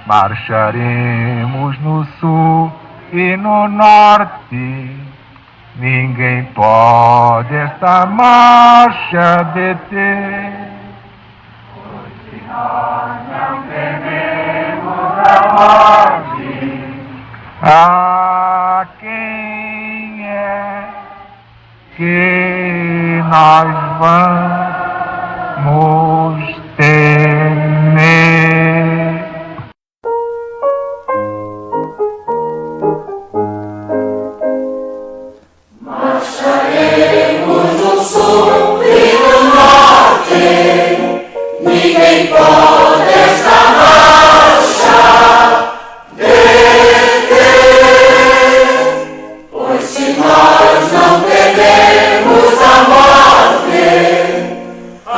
Marcharemos no sul e no norte, ninguém pode esta marcha deter. Pois se nós não tememos a morte, a quem é que nós vamos temer? Marcharemos no sul e no norte, ninguém pode esta marcha deter. Pois se nós não tememos a morte, a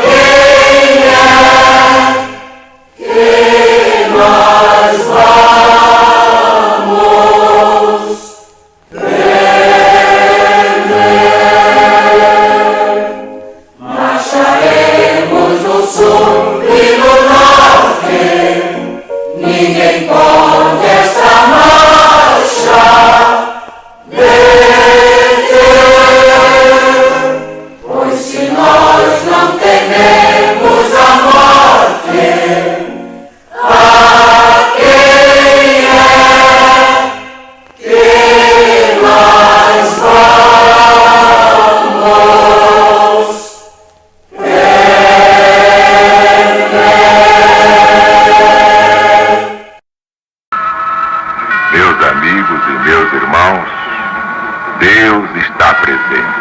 quem é que nós vamos marcharemos no sul e no norte, ninguém pode esta marcha deter. Pois se nós não tememos a morte, a quem é que nós vamos Meus amigos e meus irmãos, Deus está presente.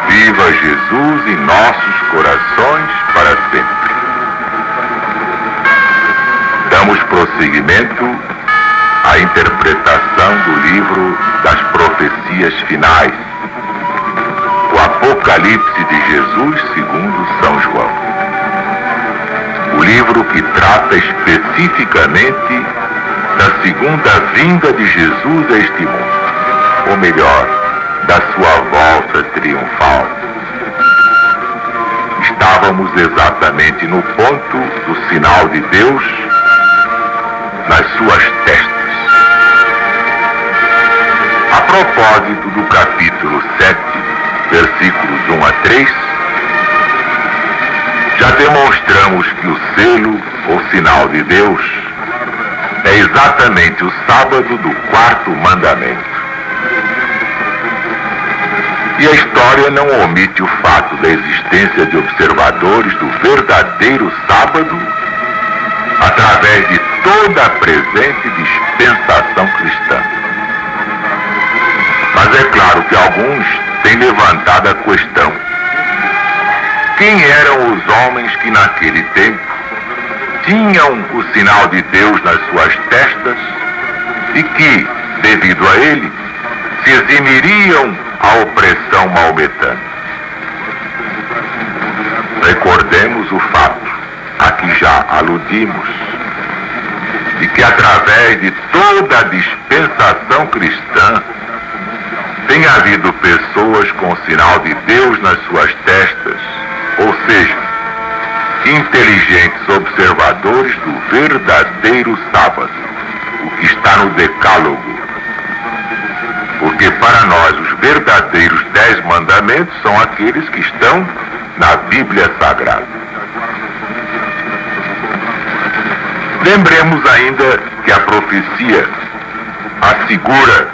Viva Jesus em nossos corações para sempre. Damos prosseguimento à interpretação do livro das profecias finais, o Apocalipse de Jesus segundo São João. O livro que trata especificamente da segunda vinda de Jesus a este mundo, ou melhor, da sua volta triunfal. Estávamos exatamente no ponto do sinal de Deus nas suas testas. A propósito do capítulo 7, versículos 1 a 3, já demonstramos que o selo ou sinal de Deus é exatamente o sábado do quarto mandamento. E a história não omite o fato da existência de observadores do verdadeiro sábado através de toda a presente dispensação cristã. Mas é claro que alguns têm levantado a questão: quem eram os homens que naquele tempo tinham o sinal de Deus nas suas testas e que, devido a ele, se eximiriam à opressão maometana? Recordemos o fato, a que já aludimos, de que através de toda a dispensação cristã tem havido pessoas com o sinal de Deus nas suas testas, ou seja, inteligentes observadores do verdadeiro sábado, o que está no Decálogo. Porque para nós os verdadeiros 10 mandamentos são aqueles que estão na Bíblia Sagrada. Lembremos ainda que a profecia assegura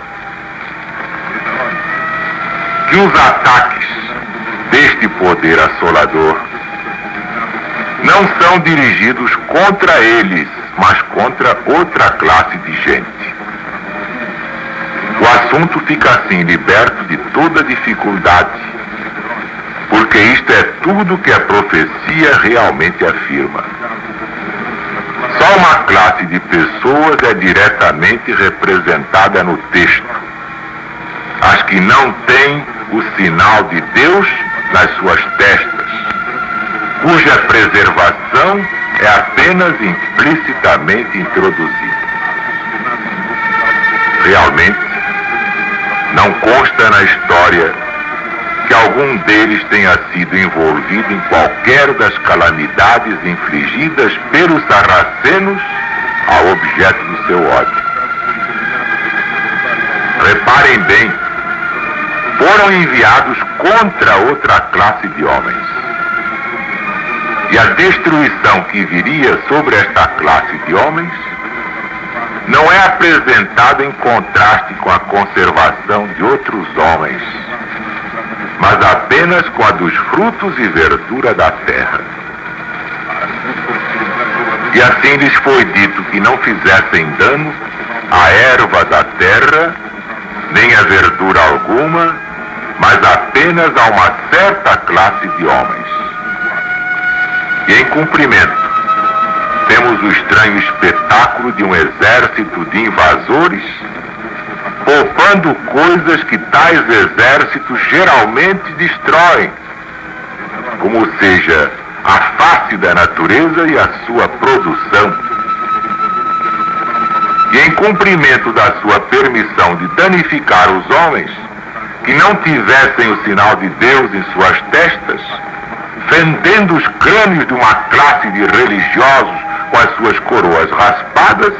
que os ataques deste poder assolador não são dirigidos contra eles, mas contra outra classe de gente. O assunto fica assim liberto de toda dificuldade, porque isto é tudo que a profecia realmente afirma. Só uma classe de pessoas é diretamente representada no texto: as que não têm o sinal de Deus nas suas testas, cuja preservação é apenas implicitamente introduzida. Realmente, não consta na história que algum deles tenha sido envolvido em qualquer das calamidades infligidas pelos sarracenos ao objeto do seu ódio. Reparem bem, foram enviados contra outra classe de homens. E a destruição que viria sobre esta classe de homens não é apresentada em contraste com a conservação de outros homens, mas apenas com a dos frutos e verdura da terra. E assim lhes foi dito que não fizessem dano à erva da terra, nem a verdura alguma, mas apenas a uma certa classe de homens. E em cumprimento, temos o estranho espetáculo de um exército de invasores poupando coisas que tais exércitos geralmente destroem, como seja a face da natureza e a sua produção. E em cumprimento da sua permissão de danificar os homens que não tivessem o sinal de Deus em suas testas, fendendo os crânios de uma classe de religiosos com as suas coroas raspadas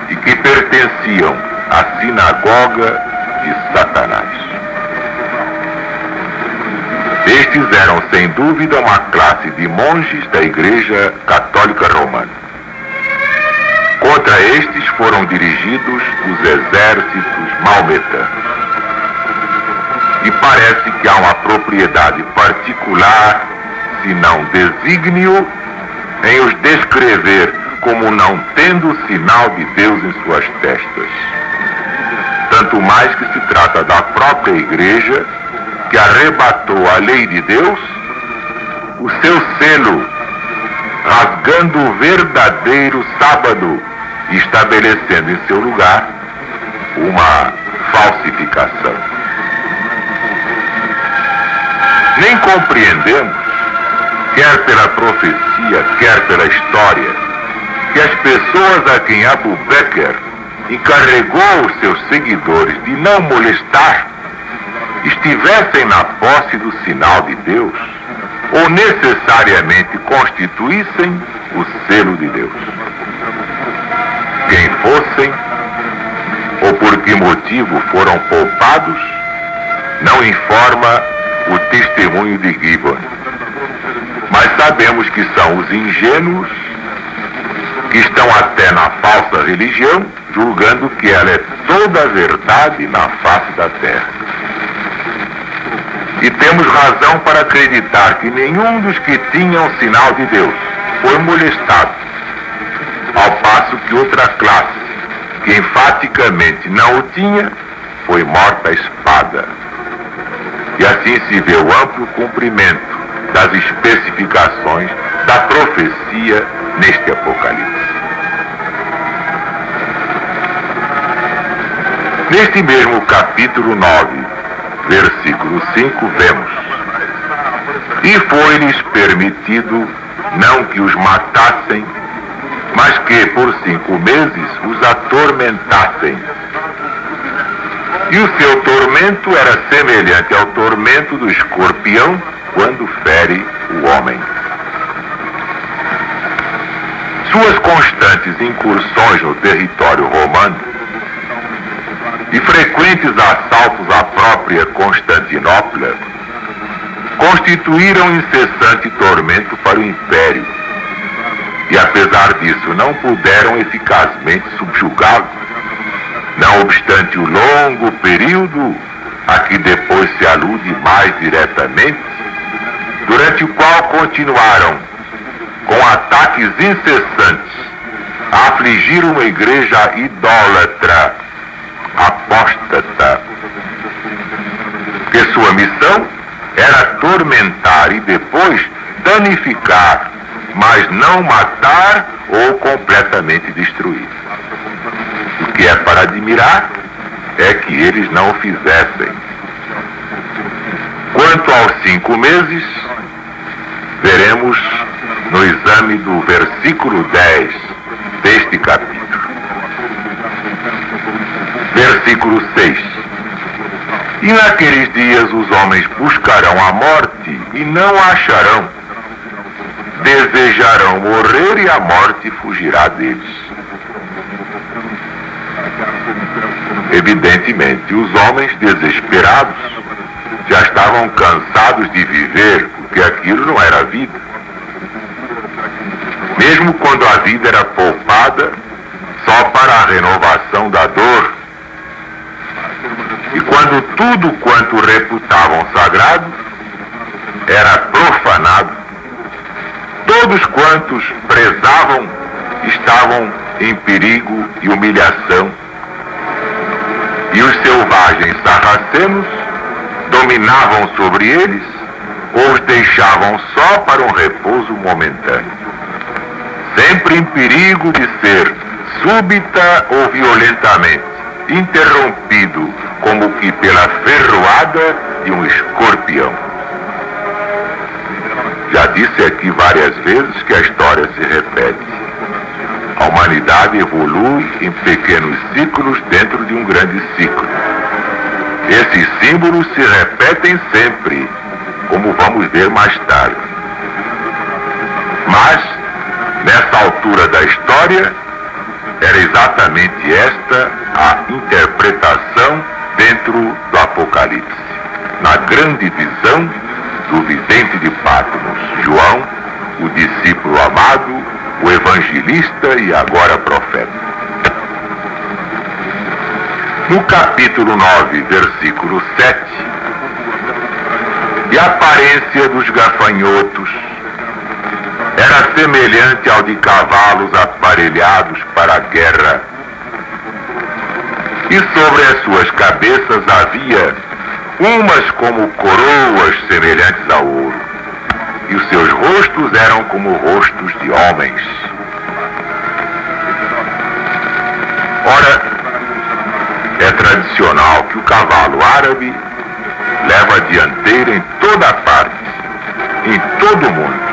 e que pertenciam à sinagoga de Satanás. Estes eram, sem dúvida, uma classe de monges da Igreja Católica Romana. Contra estes foram dirigidos os exércitos maometanos. E parece que há uma propriedade particular, se não desígnio, em os descrever como não tendo o sinal de Deus em suas testas. Tanto mais que se trata da própria Igreja, que arrebatou a lei de Deus, o seu selo, rasgando o verdadeiro sábado e estabelecendo em seu lugar uma falsificação. Nem compreendemos, quer pela profecia, quer pela história, que as pessoas a quem Abu Bakr encarregou os seus seguidores de não molestar estivessem na posse do sinal de Deus ou necessariamente constituíssem o selo de Deus. Quem fossem ou por que motivo foram poupados, não informa o testemunho de Gibbon. Mas sabemos que são os ingênuos que estão até na falsa religião, julgando que ela é toda a verdade na face da terra. E temos razão para acreditar que nenhum dos que tinham o sinal de Deus foi molestado, ao passo que outra classe, que enfaticamente não o tinha, foi morta à espada. E assim se vê o amplo cumprimento das especificações da profecia neste Apocalipse. Neste mesmo capítulo 9, versículo 5, vemos: E foi-lhes permitido não que os matassem, mas que por 5 meses os atormentassem. E o seu tormento era semelhante ao tormento do escorpião quando fere o homem. Suas constantes incursões no território romano e frequentes assaltos à própria Constantinopla constituíram incessante tormento para o império. E apesar disso não puderam eficazmente subjugá-lo, não obstante o longo período a que depois se alude mais diretamente, durante o qual continuaram com ataques incessantes a afligir uma igreja idólatra, apóstata, que sua missão era atormentar e depois danificar, mas não matar ou completamente destruir. O que é para admirar é que eles não o fizessem. Quanto aos 5 meses, veremos no exame do versículo 10 deste capítulo. Versículo 6. E naqueles dias os homens buscarão a morte e não a acharão. Desejarão morrer e a morte fugirá deles. Evidentemente, os homens desesperados já estavam cansados de viver, porque aquilo não era vida. Mesmo quando a vida era poupada só para a renovação da dor, e quando tudo quanto reputavam sagrado era profanado, todos quantos prezavam estavam em perigo e humilhação, e os selvagens sarracenos dominavam sobre eles ou os deixavam só para um repouso momentâneo, sempre em perigo de ser súbita ou violentamente interrompido, como que pela ferroada de um escorpião. Já disse aqui várias vezes que a história se repete. A humanidade evolui em pequenos ciclos dentro de um grande ciclo. Esses símbolos se repetem sempre, como vamos ver mais tarde. Mas, nessa altura da história, era exatamente esta a interpretação dentro do Apocalipse, na grande visão do vidente de Patmos, João, o discípulo amado, o evangelista e agora profeta. No capítulo 9, versículo 7, e a aparência dos gafanhotos era semelhante ao de cavalos aparelhados para a guerra, e sobre as suas cabeças havia umas como coroas semelhantes ao ouro, e os seus rostos eram como rostos de homens. Ora, é tradicional que o cavalo árabe leva a dianteira em toda parte, em todo o mundo.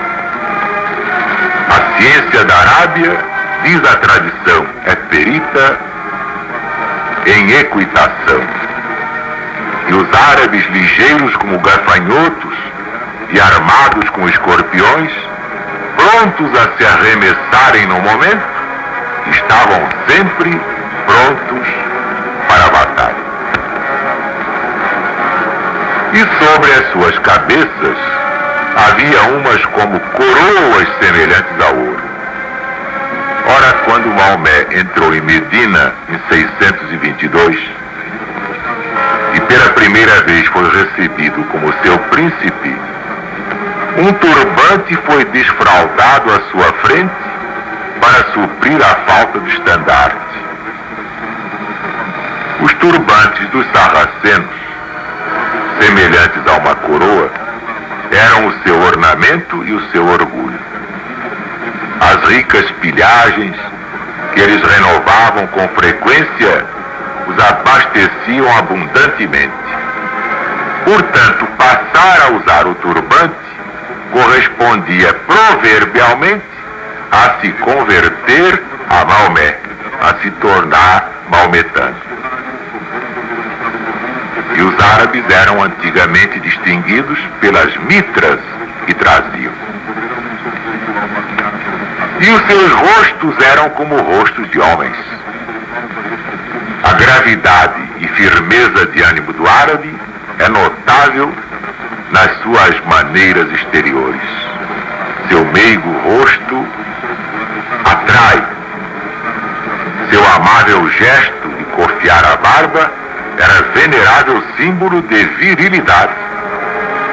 A ciência da Arábia, diz a tradição, é perita em equitação. E os árabes ligeiros como gafanhotos e armados com escorpiões, prontos a se arremessarem no momento, estavam sempre prontos para a batalha. E sobre as suas cabeças havia umas como coroas semelhantes ao ouro. Ora, quando Maomé entrou em Medina em 622 e pela primeira vez foi recebido como seu príncipe, um turbante foi desfraldado à sua frente para suprir a falta do estandarte. Os turbantes dos sarracenos, semelhantes a uma coroa, eram o seu ornamento e o seu orgulho. As ricas pilhagens que eles renovavam com frequência os abasteciam abundantemente. Portanto, passar a usar o turbante correspondia proverbialmente a se converter a Maomé, a se tornar maometano. E os árabes eram antigamente distinguidos pelas mitras que traziam. E os seus rostos eram como rostos de homens. A gravidade e firmeza de ânimo do árabe é notável nas suas maneiras exteriores. Seu meigo rosto atrai. Seu amável gesto de cofiar a barba era venerável símbolo de virilidade.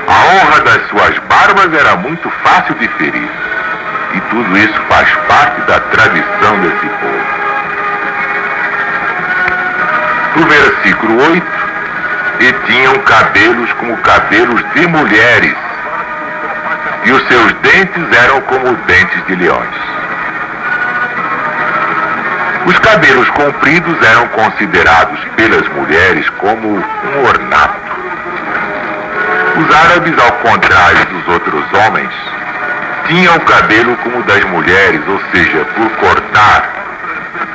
A honra das suas barbas era muito fácil de ferir. E tudo isso faz parte da tradição desse povo. No versículo 8, e tinham cabelos como cabelos de mulheres, e os seus dentes eram como dentes de leões. Os cabelos compridos eram considerados pelas mulheres como um ornato. Os árabes, ao contrário dos outros homens, tinham o cabelo como o das mulheres, ou seja, por cortar,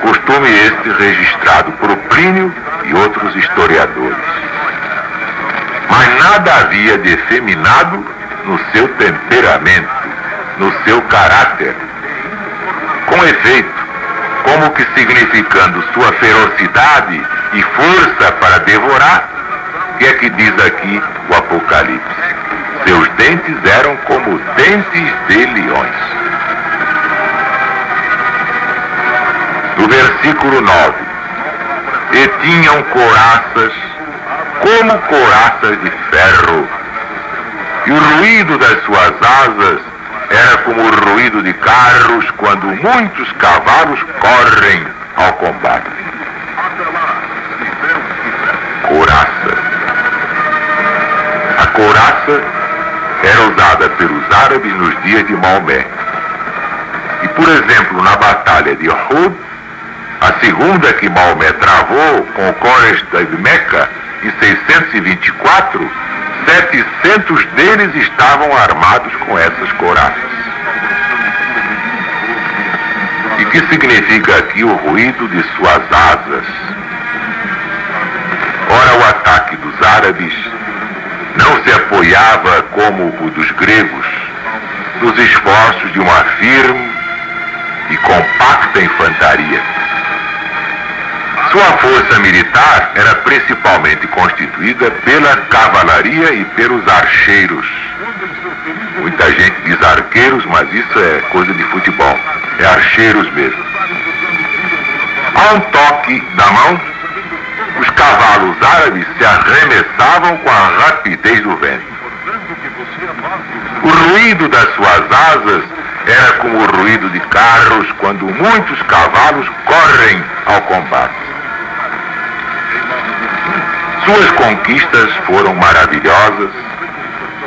costume este registrado por Plínio e outros historiadores. mas nada havia de efeminado no seu temperamento, no seu caráter. Com efeito, como que significando sua ferocidade e força para devorar, que é que diz aqui o Apocalipse? Seus dentes eram como dentes de leões. No versículo 9, e tinham couraças como couraças de ferro, e o ruído das suas asas era como o ruído de carros quando muitos cavalos correm ao combate. Couraça. A couraça era usada pelos árabes nos dias de Maomé. E, por exemplo, na batalha de Uhud, a segunda que Maomé travou com o Quraysh de Meca, em 624, 700 deles estavam armados com essas couraças. E que significa aqui o ruído de suas asas? Ora, o ataque dos árabes não se apoiava, como o dos gregos, nos esforços de uma firme e compacta infantaria. Sua força militar era principalmente constituída pela cavalaria e pelos archeiros. Muita gente diz arqueiros, mas isso é coisa de futebol. É archeiros mesmo. A um toque da mão, os cavalos árabes se arremessavam com a rapidez do vento. O ruído das suas asas era como o ruído de carros quando muitos cavalos correm ao combate. Suas conquistas foram maravilhosas,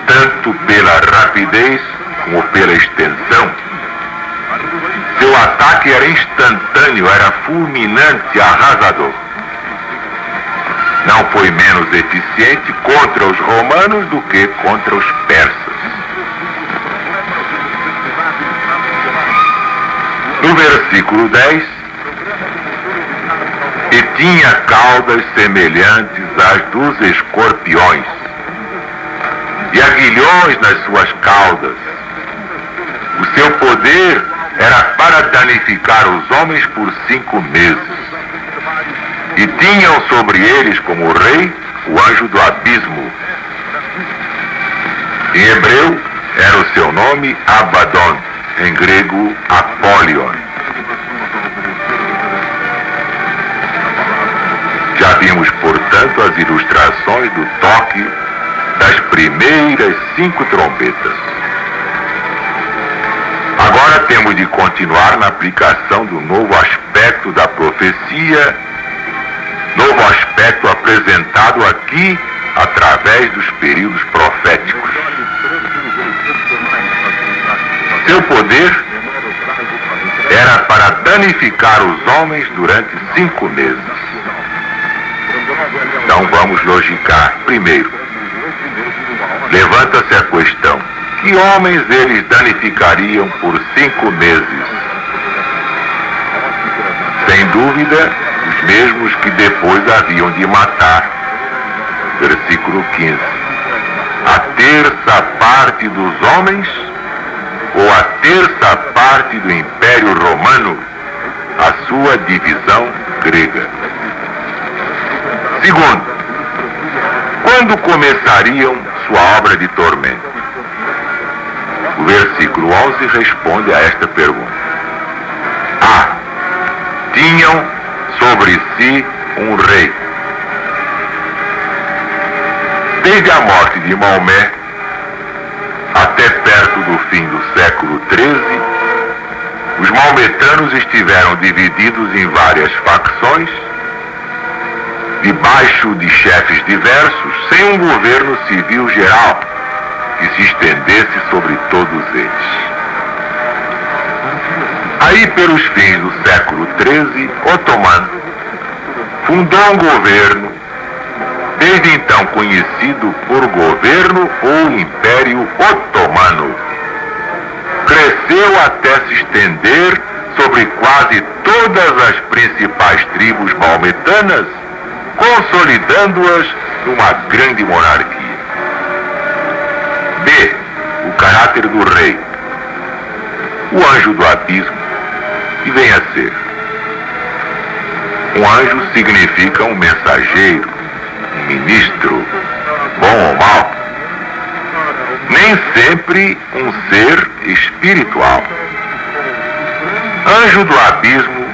tanto pela rapidez como pela extensão. Seu ataque era instantâneo, era fulminante e arrasador. Não foi menos eficiente contra os romanos do que contra os persas. No versículo 10, e tinha caudas semelhantes às dos escorpiões, e aguilhões nas suas caudas. O seu poder era para danificar os homens por 5 meses. E tinham sobre eles como rei o anjo do abismo. Em hebreu era o seu nome Abaddon, em grego Apolion. Já vimos, portanto, as ilustrações do toque das primeiras 5 trombetas. Agora temos de continuar na aplicação do novo aspecto da profecia, novo aspecto apresentado aqui através dos períodos proféticos. Seu poder era para danificar os homens durante 5 meses. Então vamos logicar. Primeiro, levanta-se a questão: que homens eles danificariam por 5 meses? Sem dúvida, os mesmos que depois haviam de matar. Versículo 15. A terça parte dos homens ou a terça parte do Império Romano, a sua divisão grega. Segundo, quando começariam sua obra de tormento? O versículo 11 responde a esta pergunta. A. Tinham sobre si um rei. Desde a morte de Maomé até perto do fim do século XIII, os maometanos estiveram divididos em várias facções, debaixo de chefes diversos, sem um governo civil geral que se estendesse sobre todos eles. Aí, pelos fins do século XIII, Otomano fundou um governo, desde então conhecido por governo ou Império Otomano. Cresceu até se estender sobre quase todas as principais tribos maometanas, consolidando-as numa grande monarquia. B. O caráter do rei. O anjo do abismo, que vem a ser. Um anjo significa um mensageiro, um ministro, bom ou mau. Nem sempre um ser espiritual. Anjo do abismo,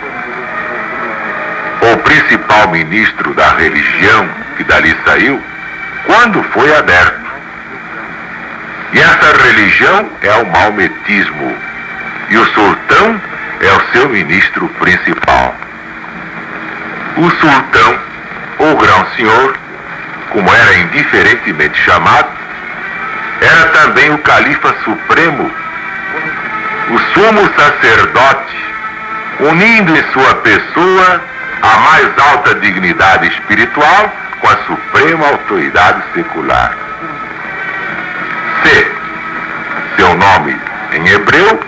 ou principal ministro da religião que dali saiu, quando foi aberto. E essa religião é o maometismo, e o sultão é o seu ministro principal. O sultão, ou grão-senhor, como era indiferentemente chamado, era também o califa supremo, o sumo sacerdote, unindo em sua pessoa a mais alta dignidade espiritual com a suprema autoridade secular. C. Seu nome em hebreu,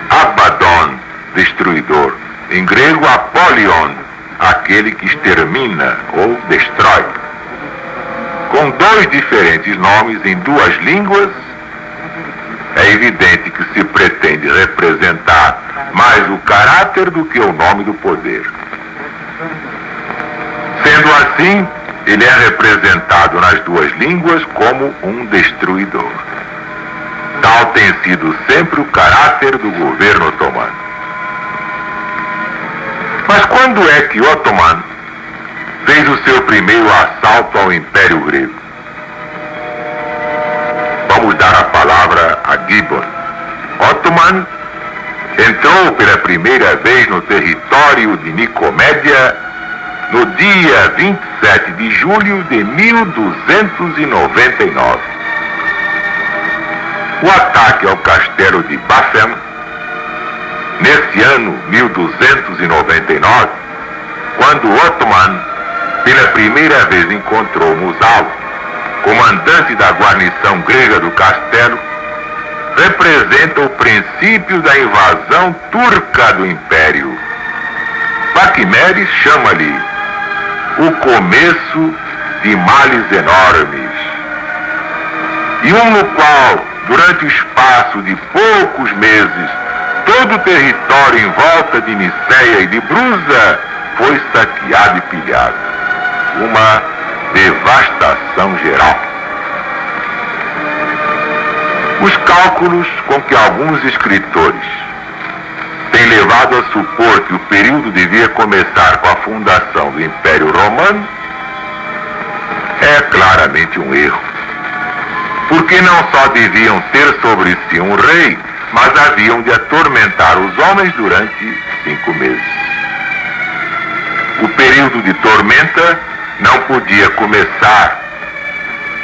Abaddon, destruidor. Em grego, Apollyon, aquele que extermina ou destrói. Com dois diferentes nomes em duas línguas, é evidente que se pretende representar mais o caráter do que o nome do poder. Sendo assim, ele é representado nas duas línguas como um destruidor. Tal tem sido sempre o caráter do governo otomano. Mas quando é que Otomano fez o seu primeiro assalto ao Império Grego? Vamos dar a palavra a Gibbon. Otomano entrou pela primeira vez no território de Nicomédia no dia 27 de julho de 1299. O ataque ao castelo de Bafem, nesse ano 1299, quando Otomano pela primeira vez encontrou Musalo, comandante da guarnição grega do castelo, representa o princípio da invasão turca do Império. Paquimedes chama-lhe o começo de males enormes, e um no qual, durante o espaço de poucos meses, todo o território em volta de Niceia e de Brusa foi saqueado e pilhado. Uma devastação geral. Os cálculos com que alguns escritores têm levado a supor que o período devia começar com a fundação do Império Romano é claramente um erro. Porque não só deviam ter sobre si um rei, mas haviam de atormentar os homens durante 5 meses. O período de tormenta não podia começar,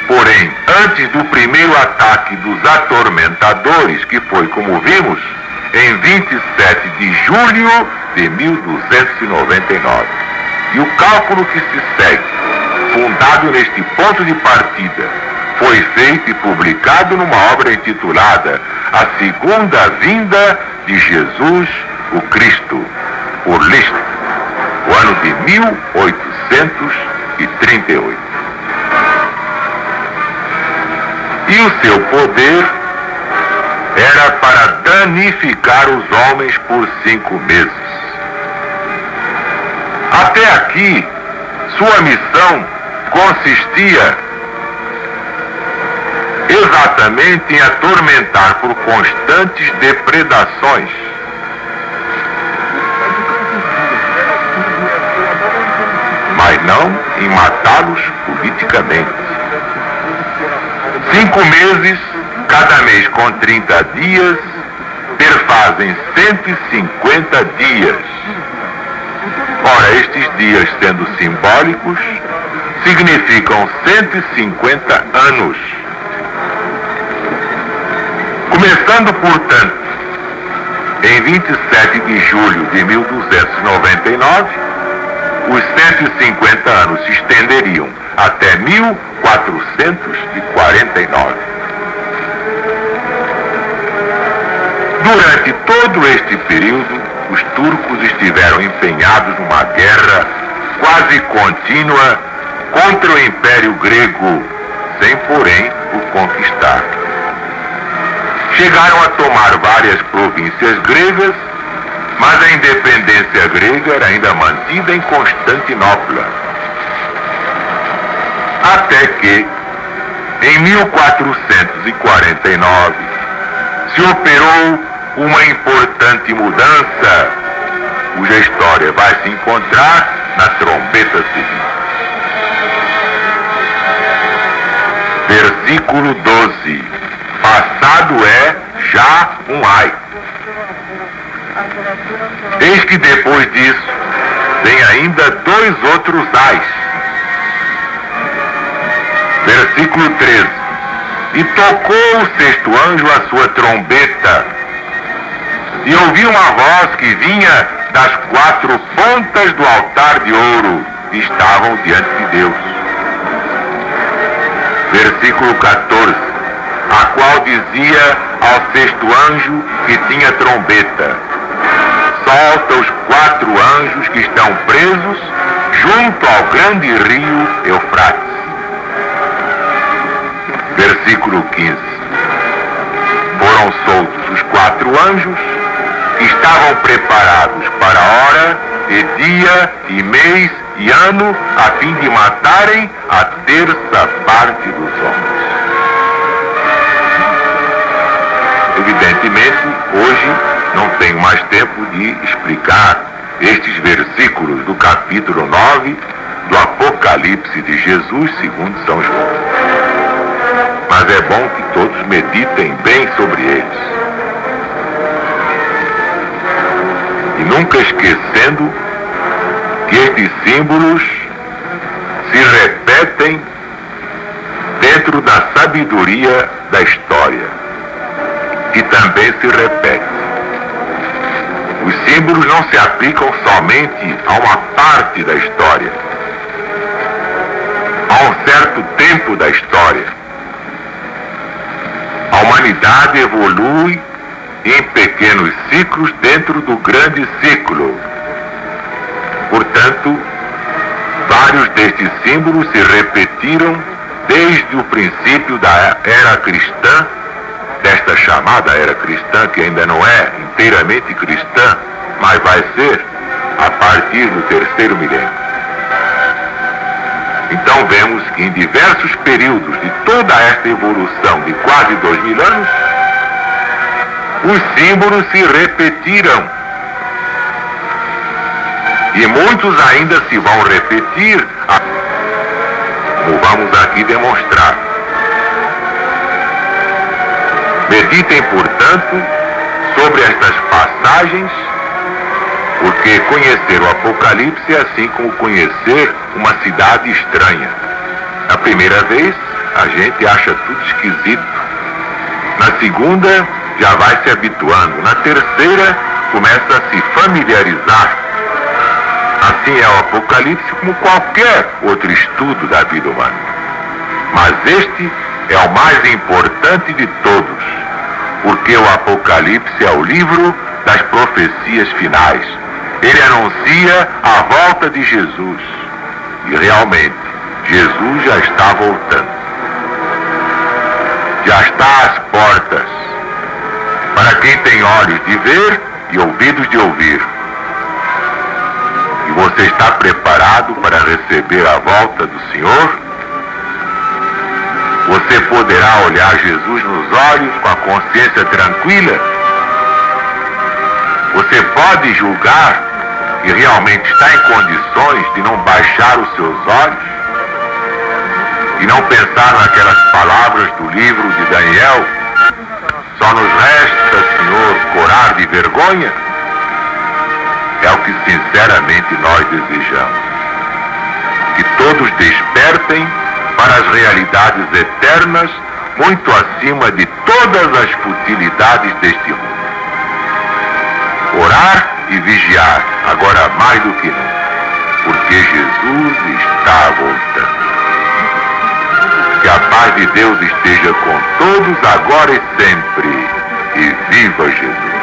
porém, antes do primeiro ataque dos atormentadores, que foi, como vimos, em 27 de julho de 1299. E o cálculo que se segue, fundado neste ponto de partida, foi feito e publicado numa obra intitulada A Segunda Vinda de Jesus o Cristo, por Liszt, o ano de 1838. E o seu poder era para danificar os homens por 5 meses. Até aqui, sua missão consistia exatamente em atormentar por constantes depredações. Mas não em matá-los politicamente. 5 meses, cada mês com 30 dias, perfazem 150 dias. Ora, estes dias, sendo simbólicos, significam 150 anos. Começando, portanto, em 27 de julho de 1299, os 150 anos se estenderiam até 1449. Durante todo este período, os turcos estiveram empenhados numa guerra quase contínua contra o Império Grego, sem, porém, o conquistar. Chegaram a tomar várias províncias gregas, mas a independência grega era ainda mantida em Constantinopla. Até que, em 1449, se operou uma importante mudança, cuja história vai se encontrar na trombeta seguinte. Versículo 12. Passado é já um ai. Eis que depois disso vem ainda 2 outros ais. Versículo 13. E tocou o 6º anjo a sua trombeta, e ouvi uma voz que vinha das 4 pontas do altar de ouro que estavam diante de Deus. Versículo 14. A qual dizia ao 6º anjo que tinha trombeta: solta os 4 anjos que estão presos junto ao grande rio Eufrates. Versículo 15. Foram soltos os 4 anjos que estavam preparados para hora e dia e mês e ano, a fim de matarem a 1/3 parte dos homens. Evidentemente, hoje não tenho mais tempo de explicar estes versículos do capítulo 9 do Apocalipse de Jesus segundo São João. Mas é bom que todos meditem bem sobre eles. E nunca esquecendo que estes símbolos se repetem dentro da sabedoria da história, que também se repete. Os símbolos não se aplicam somente a uma parte da história, a um certo tempo da história. A humanidade evolui em pequenos ciclos dentro do grande ciclo. Portanto, vários destes símbolos se repetiram desde o princípio da era cristã, desta chamada era cristã, que ainda não é inteiramente cristã, mas vai ser a partir do 3º milênio. Então vemos que em diversos períodos de toda esta evolução de quase 2000 anos, os símbolos se repetiram. E muitos ainda se vão repetir, como vamos aqui demonstrar. Meditem, portanto, sobre estas passagens, porque conhecer o Apocalipse é assim como conhecer uma cidade estranha. Na primeira vez, a gente acha tudo esquisito. Na segunda, já vai se habituando. Na terceira, começa a se familiarizar. Assim é o Apocalipse como qualquer outro estudo da vida humana. Mas este é o mais importante de todos, porque o Apocalipse é o livro das profecias finais. Ele anuncia a volta de Jesus. E realmente, Jesus já está voltando. Já está às portas. Para quem tem olhos de ver e ouvidos de ouvir. E você está preparado para receber a volta do Senhor? Você poderá olhar Jesus nos olhos com a consciência tranquila? Você pode julgar que realmente está em condições de não baixar os seus olhos e não pensar naquelas palavras do livro de Daniel: só nos resta, Senhor, corar de vergonha? É o que sinceramente nós desejamos. Que todos despertem para as realidades eternas, muito acima de todas as futilidades deste mundo. Orar e vigiar, agora mais do que nunca, porque Jesus está voltando. Que a paz de Deus esteja com todos, agora e sempre, e viva Jesus!